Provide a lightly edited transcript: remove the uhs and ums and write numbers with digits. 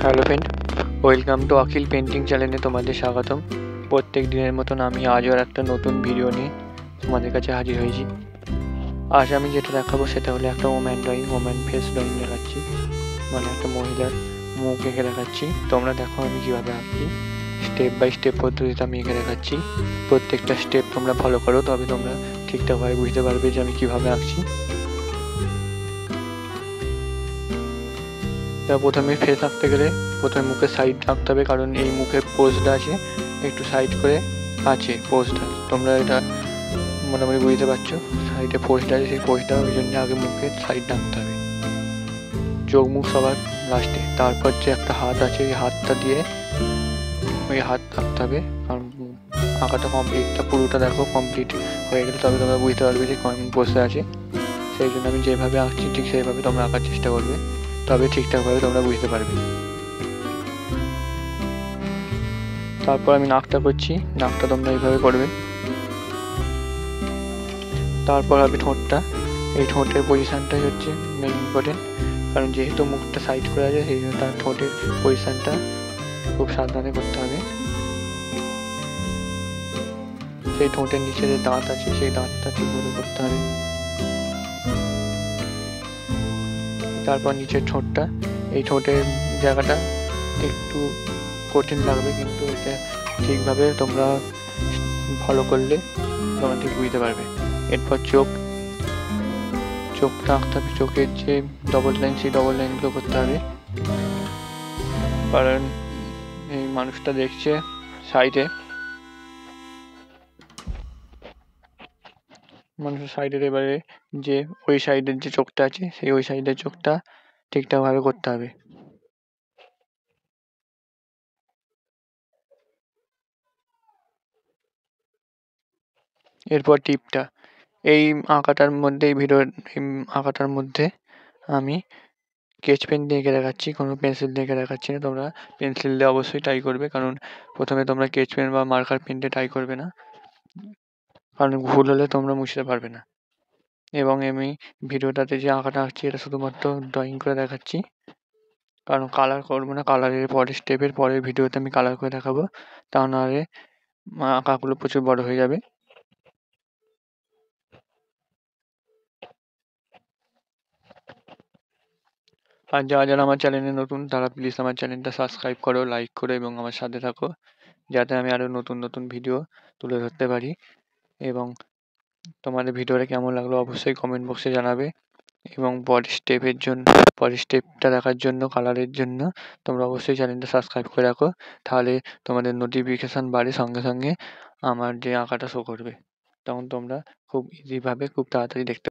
Hello friend, welcome to Akhil painting চ্যানেলে তোমাদের স্বাগতম। প্রত্যেক দিনের মতন আমি আজও একটা নতুন ভিডিও নিয়ে তোমাদের কাছে হাজির হয়েছি। আজ আমি যেটা দেখাবো সেটা হলো একটা ওম্যান ফেস ড্রয়িং দেখাচ্ছি, মানে একটা মহিলার মুখ এঁকে দেখাচ্ছি। তোমরা দেখো আমি কীভাবে আঁকছি, স্টেপ বাই স্টেপ পদ্ধতিতে আমি এঁকে দেখাচ্ছি। প্রত্যেকটা স্টেপ তোমরা ফলো করো, তবে তোমরা ঠিকঠাকভাবে বুঝতে পারবে যে আমি কীভাবে আঁকছি। প্রথমে ফেস আঁকতে গেলে প্রথমে মুখের সাইড আঁকতে হবে, কারণ এই মুখের পোজটা আছে একটু সাইড করে আছে পোজটা, তোমরা এটা মোটামুটি বুঝতে পারছো। সাইডে পোজটা আছে, সেই পোজটা ওই জন্য আগে মুখের সাইড আঁকতে হবে, চোখ মুখ সবার লাস্টে। তারপর যে একটা হাত আছে ওই হাতটা দিয়ে ওই হাত আঁকতে হবে, কারণ আঁকাটা কমপ্লিটটা পুরোটা দেখো কমপ্লিট হয়ে গেলে তবে তোমরা বুঝতে পারবে যে কেমন পোজটা আছে। সেই জন্য আমি যেভাবে আঁকছি ঠিক সেইভাবে তোমরা আঁকার চেষ্টা করবে, তবে ঠিকঠাকভাবে তোমরা বুঝতে পারবে। তারপর আমি নাকটা করছি, নাকটা তোমরা এইভাবে করবে। তারপর হবে ঠোঁটটা, এই ঠোঁটের পজিশানটাই হচ্ছে মেন ইম্পর্টেন্ট, কারণ যেহেতু মুখটা সাইড করে আছে সেই জন্য তার ঠোঁটের পজিশানটা খুব সাবধানে করতে হবে। সেই ঠোঁটের নিচে যে দাঁত আছে সেই দাঁতটা ঠিকভাবে করতে হবে। তারপর নিচের ঠোঁটটা, এই ঠোঁটের জায়গাটা একটু কঠিন লাগবে, কিন্তু এটা ঠিকভাবে তোমরা ফলো করলে তোমরা ঠিক বুঝতে পারবে। এরপর চোখটা আঁকতে হবে, চোখের যে ডবল লাইন সেই ডবল লাইনগুলো করতে হবে, কারণ এই মানুষটা দেখছে সাইডে, মানুষের সাইডের এবারে যে ওই সাইডের যে চোখটা আছে সেই ওই সাইডের চোখটা ঠিকঠাকভাবে করতে হবে। এরপর টিপটা, এই আঁকাটার মধ্যে আঁকাটার মধ্যে আমি স্কেচ পেন দিয়ে এঁকে দেখাচ্ছি, কোনো পেন্সিল দিয়ে এঁকে দেখাচ্ছি না। তোমরা পেন্সিল দিয়ে অবশ্যই ট্রাই করবে, কারণ প্রথমে তোমরা স্কেচ পেন বা মার্কার পেন দিয়ে ট্রাই করবে না, কারণ ভুল হলে তোমরা মুছতে পারবে না। এবং আমি ভিডিওটাতে যে আঁকাটা আঁকছি এটা শুধুমাত্র ড্রয়িং করে দেখাচ্ছি, কারণ কালার করবো না। কালারের পরের স্টেপের পরের ভিডিওতে আমি কালার করে দেখাবো, তা নাহলে আঁকাগুলো প্রচুর বড় হয়ে যাবে। আর যারা আমার চ্যানেলে নতুন তারা প্লিজ আমার চ্যানেলটা সাবস্ক্রাইব করো, লাইক করো এবং আমার সাথে থাকো, যাতে আমি আরও নতুন ভিডিও তুলে ধরতে পারি। এবং তোমাদের ভিডিওটা কেমন লাগলো অবশ্যই কমেন্ট বক্সে জানাবে। এবং পরের স্টেপটা দেখার জন্য কালারের জন্য তোমরা অবশ্যই চ্যানেলটা সাবস্ক্রাইব করে রাখো, তাহলে তোমাদের নোটিফিকেশান বাড়ে, সঙ্গে সঙ্গে আমার যে আঁকাটা শো করবে, তখন তোমরা খুব ইজিভাবে খুব তাড়াতাড়ি দেখতে